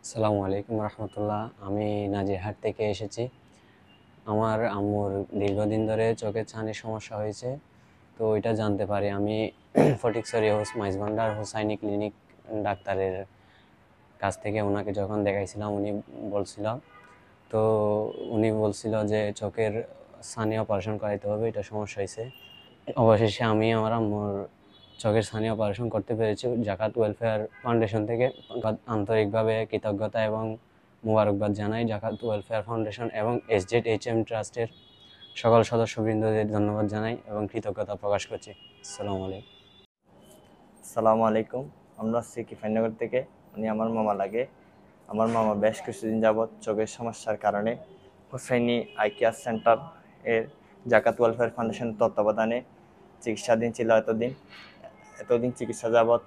আসসালামু আলাইকুম রহমতুল্লাহ। আমি নাজিরহাট থেকে এসেছি। আমার আম্মুর দীর্ঘদিন ধরে চোখের ছানির সমস্যা হয়েছে। তো ওইটা জানতে পারি আমি ফটিকছড়ি মাইজভান্ডার হোসাইনি ক্লিনিক ডাক্তারের কাছ থেকে ওনাকে যখন দেখাইছিলাম বলছিল তো উনি বলছিল যে চোখের ছানি অপারেশন করাইতে হবে, এটা সমস্যা হয়েছে। অবশেষে আমি আমার আম্মুর চোখের ছানি অপারেশন করতে পেরেছি। জাকাত ওয়েলফেয়ার ফাউন্ডেশন থেকে আন্তরিকভাবে কৃতজ্ঞতা এবং মোবারকবাদ জানাই জাকাত ওয়েলফেয়ার ফাউন্ডেশন এবং SZHM ট্রাস্টের সকল সদস্যবৃন্দদের ধন্যবাদ জানাই এবং কৃতজ্ঞতা প্রকাশ করছি। আসসালামু আলাইকুম। আসসালামু আলাইকুম। আমরা সিকিফাইনগর থেকে। আমার মামা লাগে। আমার মামা বেশ কিছুদিন যাবৎ চোখের সমস্যার কারণে হুসাইনি আই কেয়ার সেন্টার এর জাকাত ওয়েলফেয়ার ফাউন্ডেশন তত্ত্বাবধানে চিকিৎসাধীন ছিল। এতদিন চিকিৎসা যাবৎ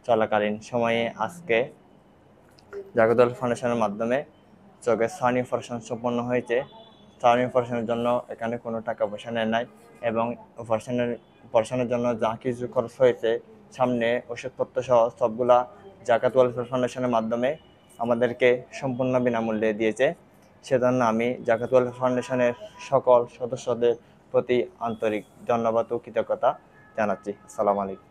চলাকালীন সময়ে আজকে জাকাত ওয়েলফেয়ার ফাউন্ডেশনের মাধ্যমে চোখের ছানি অপারেশন সম্পন্ন হয়েছে। ছানি অপারেশনের জন্য এখানে কোনো টাকা পয়সা নেয় নাই এবং অপারেশনের জন্য যা কিছু খরচ হয়েছে, সামনে ওষুধপত্র সহ সবগুলা জাকাত ওয়েলফেয়ার ফাউন্ডেশনের মাধ্যমে আমাদেরকে সম্পূর্ণ বিনামূল্যে দিয়েছে। সেজন্য আমি জাকাত ওয়েলফেয়ার ফাউন্ডেশনের সকল সদস্যদের প্রতি আন্তরিক ধন্যবাদ ও কৃতজ্ঞতা জানাচ্ছি। আসসালামু আলাইকুম।